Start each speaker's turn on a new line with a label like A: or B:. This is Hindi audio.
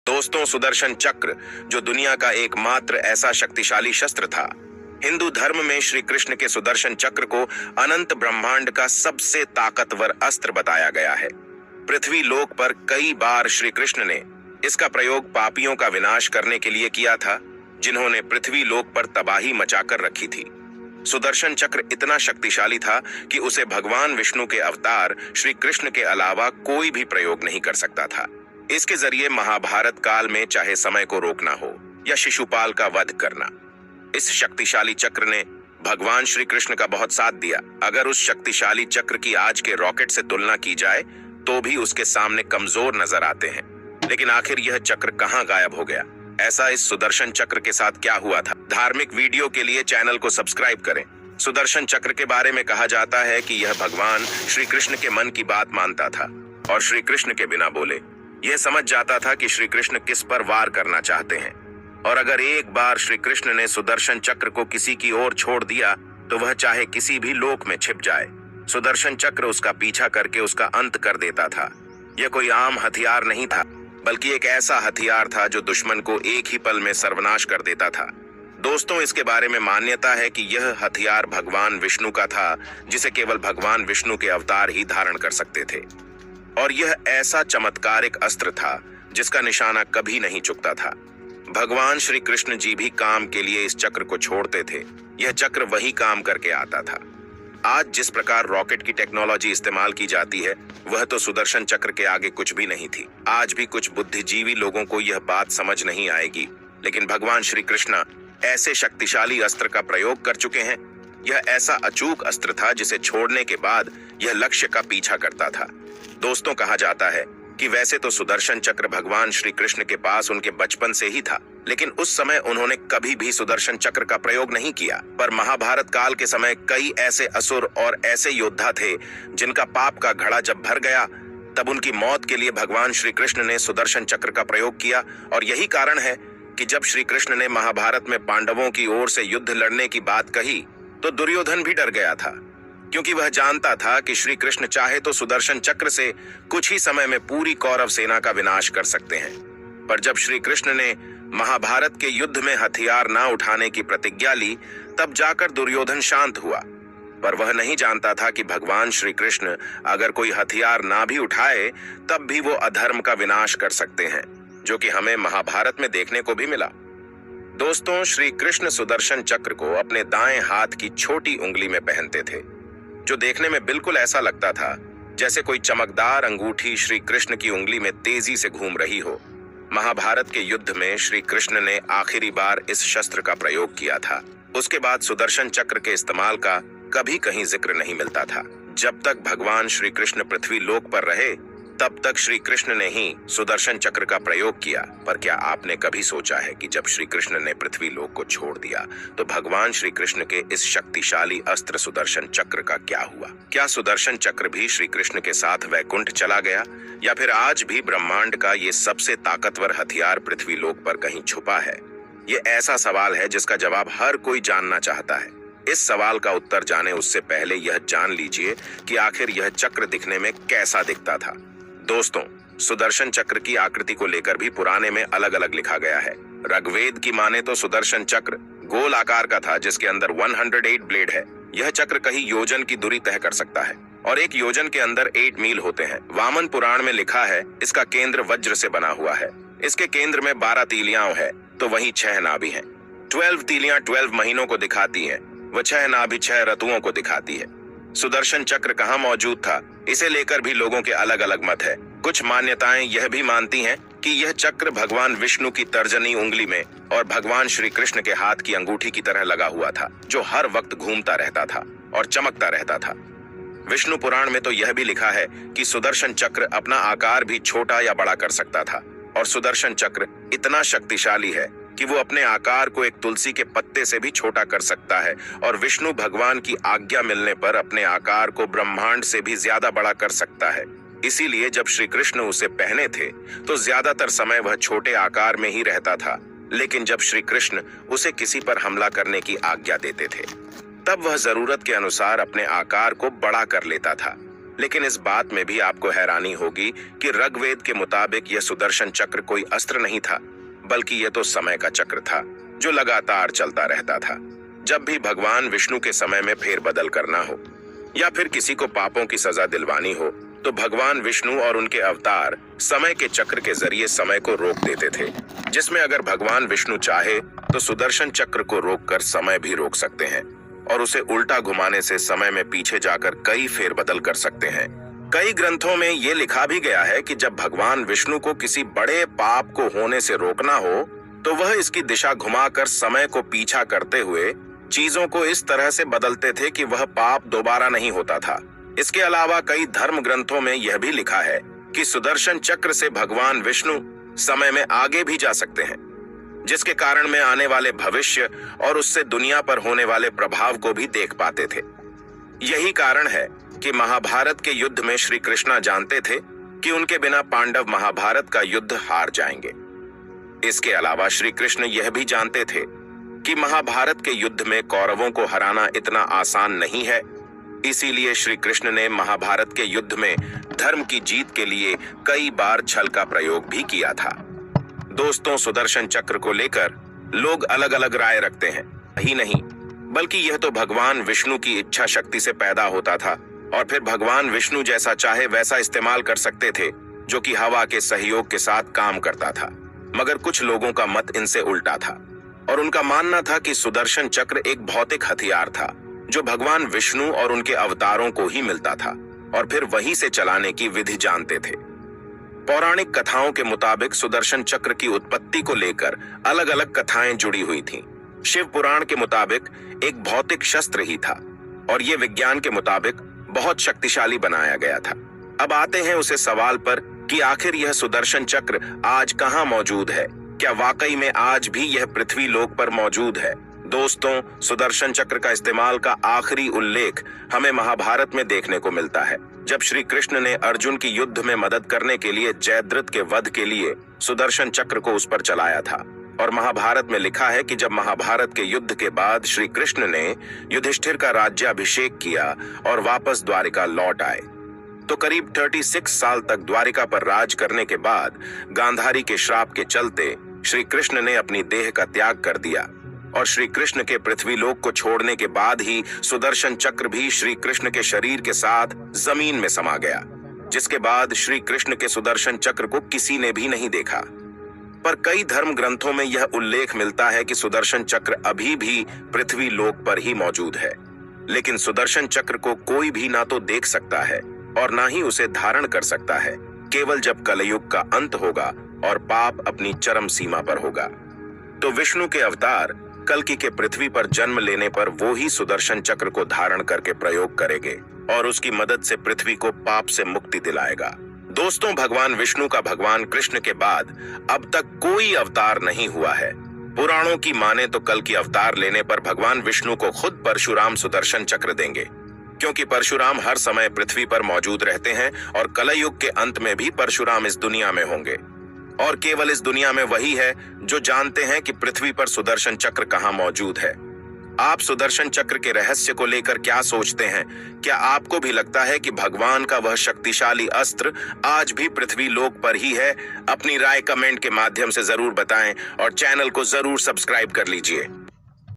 A: दोस्तों, सुदर्शन चक्र जो दुनिया का एकमात्र ऐसा शक्तिशाली शस्त्र था, हिंदू धर्म में श्री कृष्ण के सुदर्शन चक्र को अनंत ब्रह्मांड का सबसे ताकतवर अस्त्र बताया गया है। पृथ्वी लोक पर कई बार श्री कृष्ण ने इसका प्रयोग पापियों का विनाश करने के लिए किया था, जिन्होंने पृथ्वी लोक पर तबाही मचाकर रखी थी। सुदर्शन चक्र इतना शक्तिशाली था कि उसे भगवान विष्णु के अवतार श्री कृष्ण के अलावा कोई भी प्रयोग नहीं कर सकता था। इसके जरिए महाभारत काल में चाहे समय को रोकना हो या शिशुपाल का वध करना, इस शक्तिशाली चक्र ने भगवान श्री कृष्ण का बहुत साथ दिया। अगर उस शक्तिशाली चक्र की आज के रॉकेट से तुलना की जाए तो भी उसके सामने कमजोर नजर आते हैं। लेकिन आखिर यह चक्र कहां गायब हो गया? ऐसा इस सुदर्शन चक्र के साथ क्या हुआ था? धार्मिक वीडियो के लिए चैनल को सब्सक्राइब करें। सुदर्शन चक्र के बारे में कहा जाता है कि यह भगवान श्री कृष्ण के मन की बात मानता था और श्री कृष्ण के बिना बोले यह समझ जाता था कि श्री कृष्ण किस पर वार करना चाहते हैं। और अगर एक बार श्री कृष्ण ने सुदर्शन चक्र को किसी की ओर छोड़ दिया तो वह चाहे किसी भी लोक में छिप जाए, सुदर्शन चक्र उसका पीछा करके उसका अंत कर देता था। यह कोई आम हथियार नहीं था, बल्कि एक ऐसा हथियार था जो दुश्मन को एक ही पल में सर्वनाश कर देता था। दोस्तों, इसके बारे में मान्यता है कि यह हथियार भगवान विष्णु का था, जिसे केवल भगवान विष्णु के अवतार ही धारण कर सकते थे। और यह ऐसा चमत्कारिक अस्त्र था जिसका निशाना कभी नहीं चुकता था। भगवान श्री कृष्ण जी भी काम के लिए इस चक्र को छोड़ते थे। यह चक्र वही काम करके आता था। आज जिस प्रकार रॉकेट की टेक्नोलॉजी इस्तेमाल की जाती है, वह तो सुदर्शन चक्र के आगे कुछ भी नहीं थी। आज भी कुछ बुद्धिजीवी लोगों को यह बात समझ नहीं आएगी, लेकिन भगवान श्री कृष्ण ऐसे शक्तिशाली अस्त्र का प्रयोग कर चुके हैं। यह ऐसा अचूक अस्त्र था जिसे छोड़ने के बाद यह लक्ष्य का पीछा करता था। दोस्तों, कहा जाता है कि वैसे तो सुदर्शन चक्र भगवान श्री कृष्ण के पास उनके बचपन से ही था, लेकिन उस समय उन्होंने कभी भी सुदर्शन चक्र का प्रयोग नहीं किया। पर महाभारत काल के समय कई ऐसे असुर और ऐसे योद्धा थे जिनका पाप का घड़ा जब भर गया, तब उनकी मौत के लिए भगवान श्री कृष्ण ने सुदर्शन चक्र का प्रयोग किया। और यही कारण है कि जब श्री कृष्ण ने महाभारत में पांडवों की ओर से युद्ध लड़ने की बात कही तो दुर्योधन भी डर गया था, क्योंकि वह जानता था कि श्री कृष्ण चाहे तो सुदर्शन चक्र से कुछ ही समय में पूरी कौरव सेना का विनाश कर सकते हैं। पर जब श्री कृष्ण ने महाभारत के युद्ध में हथियार ना उठाने की प्रतिज्ञा ली, तब जाकर दुर्योधन शांत हुआ। पर वह नहीं जानता था कि भगवान श्री कृष्ण अगर कोई हथियार ना भी उठाए तब भी वो अधर्म का विनाश कर सकते हैं, जो कि हमें महाभारत में देखने को भी मिला। दोस्तों, श्री कृष्ण सुदर्शन चक्र को अपने दाएं हाथ की छोटी उंगली में पहनते थे, जो देखने में बिल्कुल ऐसा लगता था जैसे कोई चमकदार अंगूठी श्री कृष्ण की उंगली में तेजी से घूम रही हो। महाभारत के युद्ध में श्री कृष्ण ने आखिरी बार इस शस्त्र का प्रयोग किया था। उसके बाद सुदर्शन चक्र के इस्तेमाल का कभी कहीं जिक्र नहीं मिलता था। जब तक भगवान श्री कृष्ण पृथ्वी लोक पर रहे, तब तक श्री कृष्ण ने ही सुदर्शन चक्र का प्रयोग किया। पर क्या आपने कभी सोचा है कि जब श्री कृष्ण ने पृथ्वी लोक को छोड़ दिया तो भगवान श्री कृष्ण के इस शक्तिशाली अस्त्र सुदर्शन चक्र का क्या हुआ? क्या सुदर्शन चक्र भी श्री कृष्ण के साथ वैकुंठ चला गया, या फिर आज भी ब्रह्मांड का ये सबसे ताकतवर हथियार पृथ्वी लोक पर कहीं छुपा है? ये ऐसा सवाल है जिसका जवाब हर कोई जानना चाहता है। इस सवाल का उत्तर जाने उससे पहले यह जान लीजिए कि आखिर यह चक्र दिखने में कैसा दिखता था। दोस्तों, सुदर्शन चक्र की आकृति को लेकर भी पुराने में अलग अलग लिखा गया है। ऋग्वेद की माने तो सुदर्शन चक्र गोल आकार का था, जिसके अंदर 108 ब्लेड है। यह चक्र कहीं योजन की दूरी तय कर सकता है और एक योजन के अंदर 8 मील होते हैं। वामन पुराण में लिखा है इसका केंद्र वज्र से बना हुआ है। इसके केंद्र में 12 तीलियां है तो वहीं 6 नाभि हैं। 12 तीलियां 12 महीनों को दिखाती हैं, वह 6 नाभि 6 ऋतुओं को दिखाती है। सुदर्शन चक्र कहाँ मौजूद था, इसे लेकर भी लोगों के अलग अलग मत है। कुछ मान्यताएं यह भी मानती हैं कि यह चक्र भगवान विष्णु की तर्जनी उंगली में और भगवान श्री कृष्ण के हाथ की अंगूठी की तरह लगा हुआ था, जो हर वक्त घूमता रहता था और चमकता रहता था। विष्णु पुराण में तो यह भी लिखा है कि सुदर्शन चक्र अपना आकार भी छोटा या बड़ा कर सकता था, और सुदर्शन चक्र इतना शक्तिशाली है कि वो अपने आकार को एक तुलसी के पत्ते से भी छोटा कर सकता है, और विष्णु भगवान की आज्ञा मिलने पर अपने आकार को ब्रह्मांड से भी ज्यादा बड़ा कर सकता है। इसीलिए जब श्री कृष्ण उसे पहने थे तो ज्यादातर समय वह छोटे आकार में ही रहता था, लेकिन जब श्री कृष्ण उसे किसी पर हमला करने की आज्ञा देते थे तब वह जरूरत के अनुसार अपने आकार को बड़ा कर लेता था। लेकिन इस बात में भी आपको हैरानी होगी कि ऋग्वेद के मुताबिक यह सुदर्शन चक्र कोई अस्त्र नहीं था, बल्कि यह तो समय का चक्र था जो लगातार चलता रहता था। जब भी भगवान विष्णु के समय में फेरबदल करना हो या फिर किसी को पापों की सजा दिलवानी हो, तो भगवान विष्णु और उनके अवतार समय के चक्र के जरिए समय को रोक देते थे, जिसमें अगर भगवान विष्णु चाहे तो सुदर्शन चक्र को रोककर समय भी रोक सकते हैं और उसे उल्टा घुमाने से समय में पीछे जाकर कई फेरबदल कर सकते हैं। कई ग्रंथों में यह लिखा भी गया है कि जब भगवान विष्णु को किसी बड़े पाप को होने से रोकना हो तो वह इसकी दिशा घुमाकर समय को पीछा करते हुए चीजों को इस तरह से बदलते थे कि वह पाप दोबारा नहीं होता था। इसके अलावा कई धर्म ग्रंथों में यह भी लिखा है कि सुदर्शन चक्र से भगवान विष्णु समय में आगे भी जा सकते हैं, जिसके कारण में आने वाले भविष्य और उससे दुनिया पर होने वाले प्रभाव को भी देख पाते थे। यही कारण है कि महाभारत के युद्ध में श्री कृष्णा जानते थे कि उनके बिना पांडव महाभारत का युद्ध हार जाएंगे। इसके अलावा श्री कृष्ण यह भी जानते थे कि महाभारत के युद्ध में कौरवों को हराना इतना आसान नहीं है। इसीलिए श्री कृष्ण ने महाभारत के युद्ध में धर्म की जीत के लिए कई बार छल का प्रयोग भी किया था। दोस्तों, सुदर्शन चक्र को लेकर लोग अलग अलग राय रखते हैं। ही नहीं, बल्कि यह तो भगवान विष्णु की इच्छा शक्ति से पैदा होता था और फिर भगवान विष्णु जैसा चाहे वैसा इस्तेमाल कर सकते थे, जो कि हवा के सहयोग के साथ काम करता था। मगर कुछ लोगों का मत इनसे उल्टा था और उनका मानना था कि सुदर्शन चक्र एक भौतिक हथियार था जो भगवान विष्णु और उनके अवतारों को ही मिलता था और फिर वहीं से चलाने की विधि जानते थे। पौराणिक कथाओं के मुताबिक सुदर्शन चक्र की उत्पत्ति को लेकर अलग अलग कथाएं जुड़ी हुई थीं। शिव पुराण के मुताबिक एक भौतिक शस्त्र ही था और ये विज्ञान के मुताबिक बहुत शक्तिशाली बनाया गया था। अब आते हैं उसे सवाल पर कि आखिर यह सुदर्शन चक्र आज कहां मौजूद है। क्या वाकई में आज भी यह पृथ्वी लोक पर मौजूद है? दोस्तों, सुदर्शन चक्र का इस्तेमाल का आखिरी उल्लेख हमें महाभारत में देखने को मिलता है, जब श्री कृष्ण ने अर्जुन की युद्ध में मदद करने के लिए जयद्रथ के वध के लिए सुदर्शन चक्र को उस पर चलाया था। और महाभारत में लिखा है कि जब महाभारत के युद्ध के बाद श्री कृष्ण ने युधिष्ठिर का राज्याभिषेक किया और वापस द्वारिका लौट आए, तो करीब 36 साल तक द्वारिका पर राज करने के बाद गांधारी के श्राप के चलते श्री कृष्ण ने अपनी देह का त्याग कर दिया और श्री कृष्ण के पृथ्वी लोक को छोड़ने के बाद ही सुदर्शन चक्र भी श्री कृष्ण के शरीर के साथ जमीन में समा गया, जिसके बाद श्री कृष्ण के सुदर्शन चक्र को किसी ने भी नहीं देखा। पर कई धर्म ग्रंथों में यह उल्लेख मिलता है कि सुदर्शन चक्र अभी भी पृथ्वी लोक पर ही मौजूद है, लेकिन सुदर्शन चक्र को कोई भी ना तो देख सकता है और ना ही उसे धारण कर सकता है, केवल जब कलयुग का अंत होगा और पाप अपनी चरम सीमा पर होगा तो विष्णु के अवतार कल्कि के पृथ्वी पर जन्म लेने पर वो ही सुदर्शन चक्र को धारण करके प्रयोग करेंगे और उसकी मदद से पृथ्वी को पाप से मुक्ति दिलाएगा। दोस्तों, भगवान विष्णु का भगवान कृष्ण के बाद अब तक कोई अवतार नहीं हुआ है। पुराणों की माने तो कल्कि अवतार लेने पर भगवान विष्णु को खुद परशुराम सुदर्शन चक्र देंगे, क्योंकि परशुराम हर समय पृथ्वी पर मौजूद रहते हैं और कलयुग के अंत में भी परशुराम इस दुनिया में होंगे और केवल इस दुनिया में वही है जो जानते हैं कि पृथ्वी पर सुदर्शन चक्र कहां मौजूद है। आप सुदर्शन चक्र के रहस्य को लेकर क्या सोचते हैं? क्या आपको भी लगता है कि भगवान का वह शक्तिशाली अस्त्र आज भी पृथ्वी लोक पर ही है? अपनी राय कमेंट के माध्यम से जरूर बताएं और चैनल को जरूर सब्सक्राइब कर लीजिए।